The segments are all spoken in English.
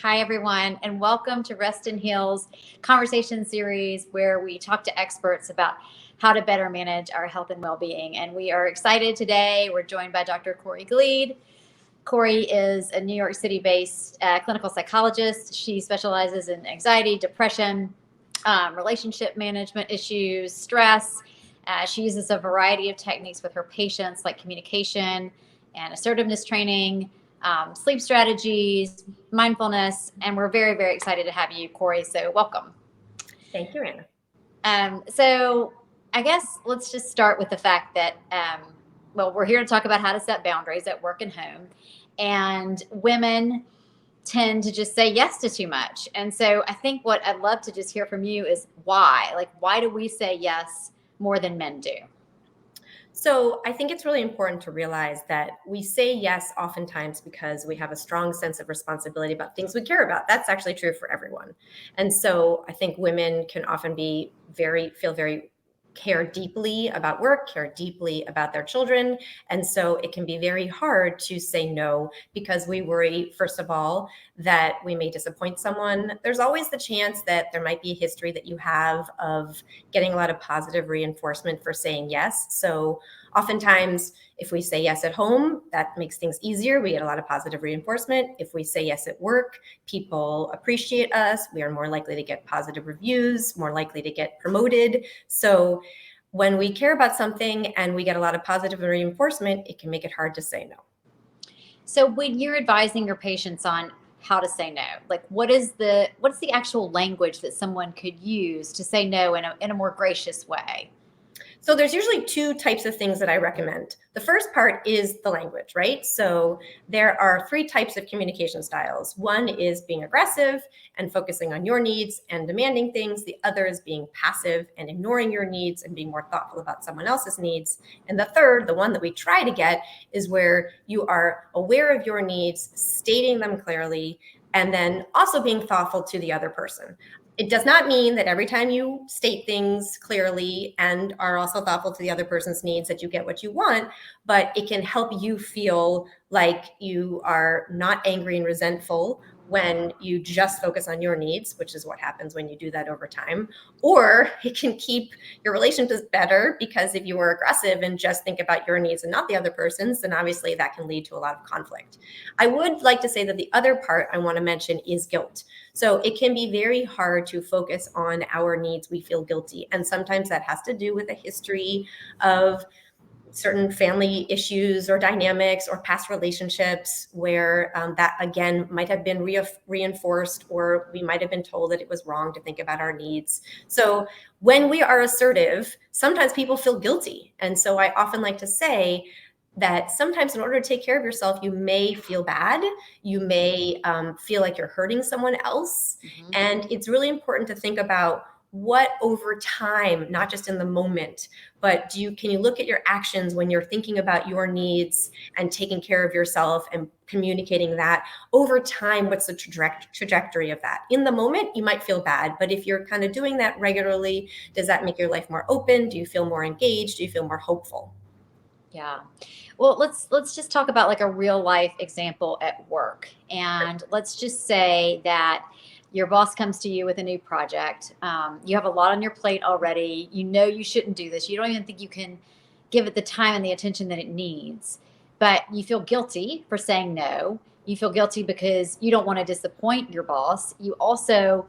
Hi, everyone, and welcome to Rest and Heal's conversation series where we talk to experts about how to better manage our health and well being. And we are excited today. We're joined by Dr. Glied. Corey is a New York City based clinical psychologist. She specializes in anxiety, depression, relationship management issues, stress. She uses a variety of techniques with her patients, like communication and assertiveness training, sleep strategies, mindfulness, and we're very, very excited to have you, Corey. So welcome. Thank you, Anna. So I guess let's just start with the fact that, we're here to talk about how to set boundaries at work and home. And women tend to just say yes to too much. And so I think what I'd love to just hear from you is why? Like, why do we say yes more than men do? So I think it's really important to realize that we say yes oftentimes because we have a strong sense of responsibility about things we care about. That's actually true for everyone. And so I think women can often feel very care deeply about work, care deeply about their children. And so it can be very hard to say no because we worry, first of all, that we may disappoint someone. There's always the chance that there might be a history that you have of getting a lot of positive reinforcement for saying yes. So oftentimes, if we say yes at home, that makes things easier. We get a lot of positive reinforcement. If we say yes at work, people appreciate us. We are more likely to get positive reviews, more likely to get promoted. So when we care about something and we get a lot of positive reinforcement, it can make it hard to say no. So when you're advising your patients on how to say no, like what's the actual language that someone could use to say no in a more gracious way? So there's usually two types of things that I recommend. The first part is the language, right? So there are three types of communication styles. One is being aggressive and focusing on your needs and demanding things. The other is being passive and ignoring your needs and being more thoughtful about someone else's needs. And the third, the one that we try to get, is where you are aware of your needs, stating them clearly, and then also being thoughtful to the other person. It does not mean that every time you state things clearly and are also thoughtful to the other person's needs that you get what you want, but it can help you feel like you are not angry and resentful when you just focus on your needs, which is what happens when you do that over time. Or it can keep your relationships better because if you are aggressive and just think about your needs and not the other person's, then obviously that can lead to a lot of conflict. I would like to say that the other part I want to mention is guilt. So it can be very hard to focus on our needs. We feel guilty. And sometimes that has to do with a history of certain family issues or dynamics or past relationships where that again might have been reinforced, or we might have been told that it was wrong to think about our needs. So when we are assertive, sometimes people feel guilty. And so I often like to say that sometimes in order to take care of yourself, you may feel bad. You may feel like you're hurting someone else. Mm-hmm. And it's really important to think about what over time, not just in the moment, but can you look at your actions when you're thinking about your needs and taking care of yourself and communicating that over time? What's the trajectory of that? In the moment, you might feel bad, but if you're kind of doing that regularly, does that make your life more open? Do you feel more engaged? Do you feel more hopeful? Yeah. Well, let's just talk about like a real life example at work. And let's just say that your boss comes to you with a new project. You have a lot on your plate already. You know you shouldn't do this. You don't even think you can give it the time and the attention that it needs. But you feel guilty for saying no. You feel guilty because you don't want to disappoint your boss. You also,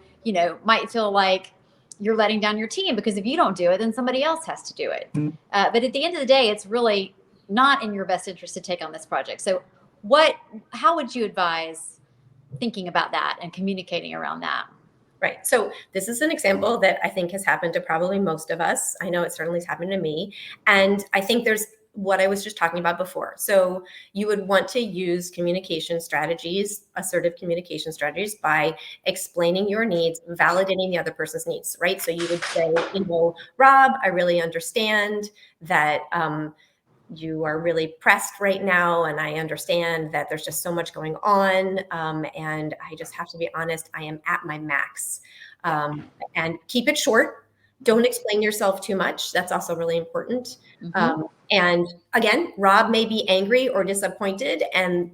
might feel like you're letting down your team because if you don't do it, then somebody else has to do it. But at the end of the day, it's really not in your best interest to take on this project. So how would you advise thinking about that and communicating around that? Right. So this is an example that I think has happened to probably most of us. I know it certainly has happened to me. And I think there's what I was just talking about before. So you would want to use communication strategies, assertive communication strategies, by explaining your needs, validating the other person's needs, right? So you would say, Rob, I really understand that you are really pressed right now, and I understand that there's just so much going on, and I just have to be honest, I am at my max. And keep it short. Don't explain yourself too much. That's also really important. Mm-hmm. And again, Rob may be angry or disappointed, and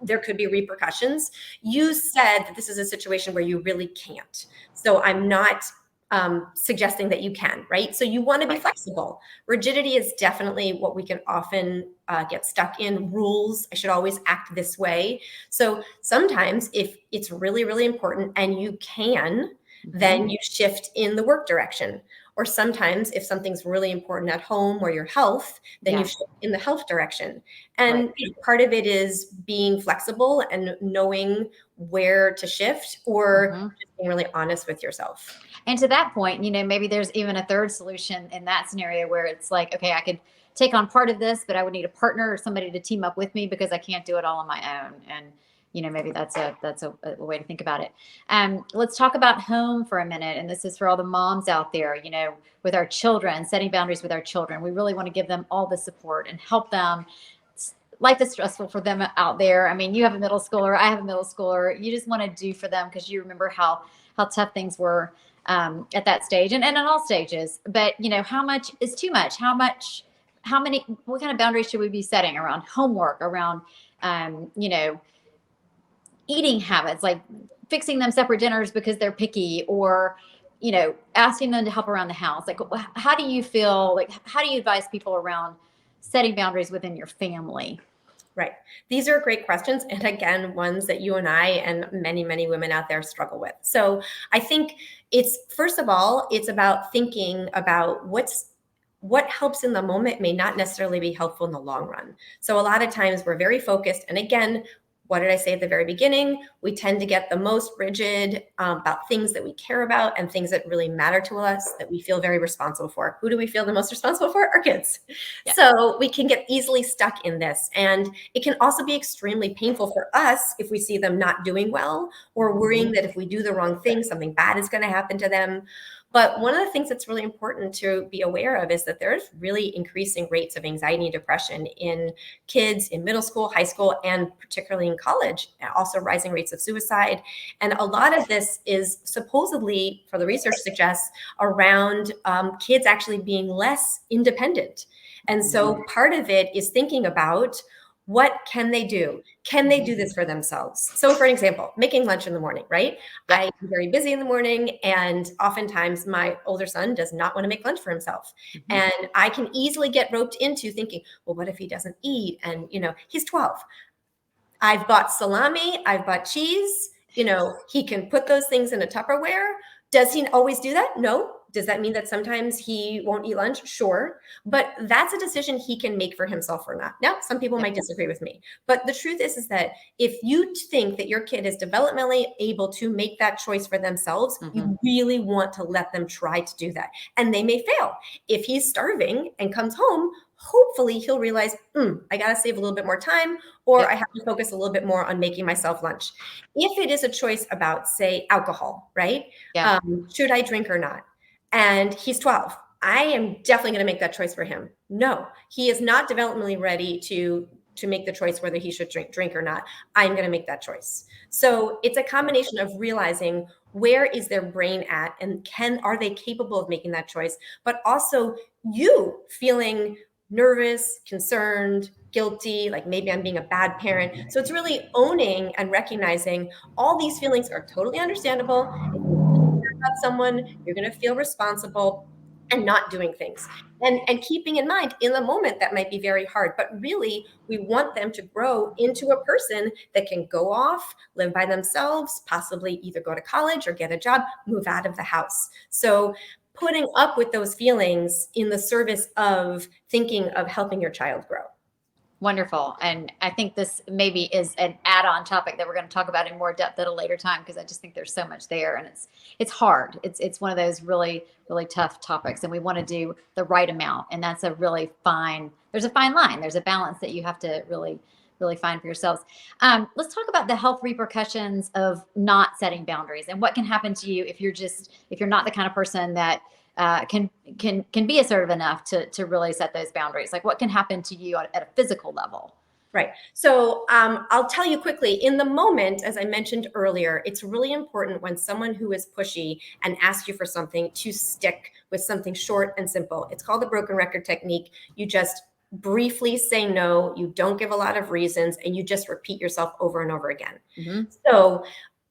there could be repercussions. You said that this is a situation where you really can't. So I'm not suggesting that you can, right? So you want to be flexible. Rigidity is definitely what we can often get stuck in. Rules, I should always act this way. So sometimes if it's really, really important and you can, then you shift in the work direction. Or sometimes if something's really important at home or your health, then you shift in the health direction. And part of it is being flexible and knowing where to shift, or just being really honest with yourself. And to that point, maybe there's even a third solution in that scenario where it's like, okay, I could take on part of this, but I would need a partner or somebody to team up with me because I can't do it all on my own. And maybe that's a way to think about it. Let's talk about home for a minute. And this is for all the moms out there, with our children, setting boundaries with our children. We really want to give them all the support and help them. Life is stressful for them out there. I mean, you have a middle schooler, I have a middle schooler. You just want to do for them because you remember how tough things were at that stage and in all stages. But, how much is too much? What kind of boundaries should we be setting around homework, around, eating habits, like fixing them separate dinners because they're picky, or asking them to help around the house? Like, how do you feel, like, how do you advise people around setting boundaries within your family? Right. These are great questions. And again, ones that you and I and many, many women out there struggle with. So I think first of all, it's about thinking about what helps in the moment may not necessarily be helpful in the long run. So a lot of times we're very focused. And again, what did I say at the very beginning? We tend to get the most rigid about things that we care about and things that really matter to us, that we feel very responsible for. Who do we feel the most responsible for? Our kids. Yeah. So we can get easily stuck in this. And it can also be extremely painful for us if we see them not doing well, or worrying that if we do the wrong thing, something bad is going to happen to them. But one of the things that's really important to be aware of is that there's really increasing rates of anxiety and depression in kids in middle school, high school, and particularly in college, and also rising rates of suicide. And a lot of this is supposedly, for the research suggests, around kids actually being less independent. And so part of it is thinking about, what can they do? Can they do this for themselves? So for an example, making lunch in the morning, right? I'm very busy in the morning, and oftentimes my older son does not want to make lunch for himself. And I can easily get roped into thinking, well, what if he doesn't eat? And, he's 12. I've bought salami, I've bought cheese, he can put those things in a Tupperware. Does he always do that? No. Does that mean that sometimes he won't eat lunch? Sure. But that's a decision he can make for himself or not. Now, some people might disagree with me, but the truth is that if you think that your kid is developmentally able to make that choice for themselves, you really want to let them try to do that. And they may fail. If he's starving and comes home, hopefully he'll realize, I got to save a little bit more time, or I have to focus a little bit more on making myself lunch. If it is a choice about, say, alcohol, right? Yeah. Should I drink or not? And he's 12. I am definitely going to make that choice for him. No, he is not developmentally ready to make the choice whether he should drink or not. I'm going to make that choice. So it's a combination of realizing where is their brain at, and are they capable of making that choice, but also you feeling nervous, concerned, guilty, like maybe I'm being a bad parent. So it's really owning and recognizing all these feelings are totally understandable. If you care about someone, you're going to feel responsible and not doing things. And keeping in mind, in the moment, that might be very hard, but really we want them to grow into a person that can go off, live by themselves, possibly either go to college or get a job, move out of the house. So putting up with those feelings in the service of thinking of helping your child grow. Wonderful. And I think this maybe is an add-on topic that we're going to talk about in more depth at a later time, because I just think there's so much there, and it's hard. It's one of those really, really tough topics, and we want to do the right amount. And that's there's a fine line. There's a balance that you have to really, really find for yourselves. Let's talk about the health repercussions of not setting boundaries, and what can happen to you if you're not the kind of person that can be assertive enough to really set those boundaries. Like, what can happen to you at a physical level? Right. So I'll tell you quickly, in the moment, as I mentioned earlier, it's really important when someone who is pushy and asks you for something to stick with something short and simple. It's called the broken record technique. You just briefly say no, you don't give a lot of reasons, and you just repeat yourself over and over again. Mm-hmm. So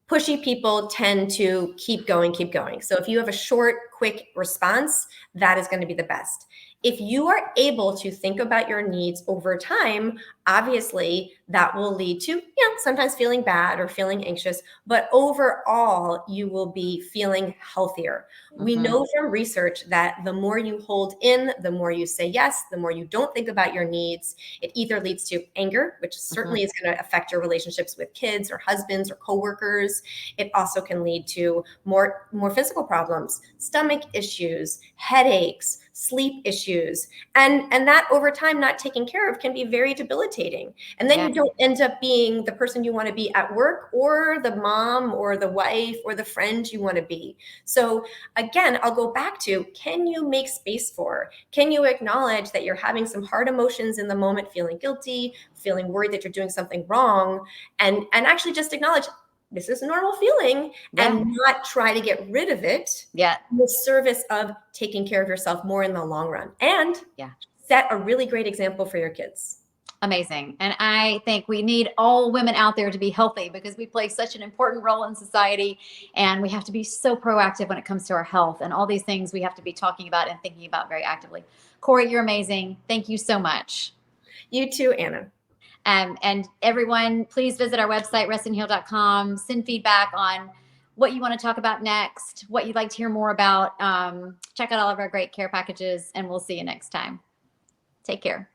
pushy people tend to keep going, keep going. So if you have a short, quick response, that is going to be the best. If you are able to think about your needs over time, obviously that will lead to, sometimes feeling bad or feeling anxious, but overall you will be feeling healthier. We know from research that the more you hold in, the more you say yes, the more you don't think about your needs, it either leads to anger, which certainly is going to affect your relationships with kids or husbands or coworkers. It also can lead to more physical problems, stomach issues, headaches, sleep issues. And that over time not taken care of can be very debilitating. And then you don't end up being the person you want to be at work, or the mom or the wife or the friend you want to be. So again, I'll go back to, can you make space for? Can you acknowledge that you're having some hard emotions in the moment, feeling guilty, feeling worried that you're doing something wrong, and actually just acknowledge this is a normal feeling, and not try to get rid of it in the service of taking care of yourself more in the long run, and set a really great example for your kids. Amazing. And I think we need all women out there to be healthy, because we play such an important role in society, and we have to be so proactive when it comes to our health, and all these things we have to be talking about and thinking about very actively. Corey, you're amazing. Thank you so much. You too, Anna. And everyone, please visit our website, restandheal.com. Send feedback on what you want to talk about next, what you'd like to hear more about. Check out all of our great care packages, and we'll see you next time. Take care.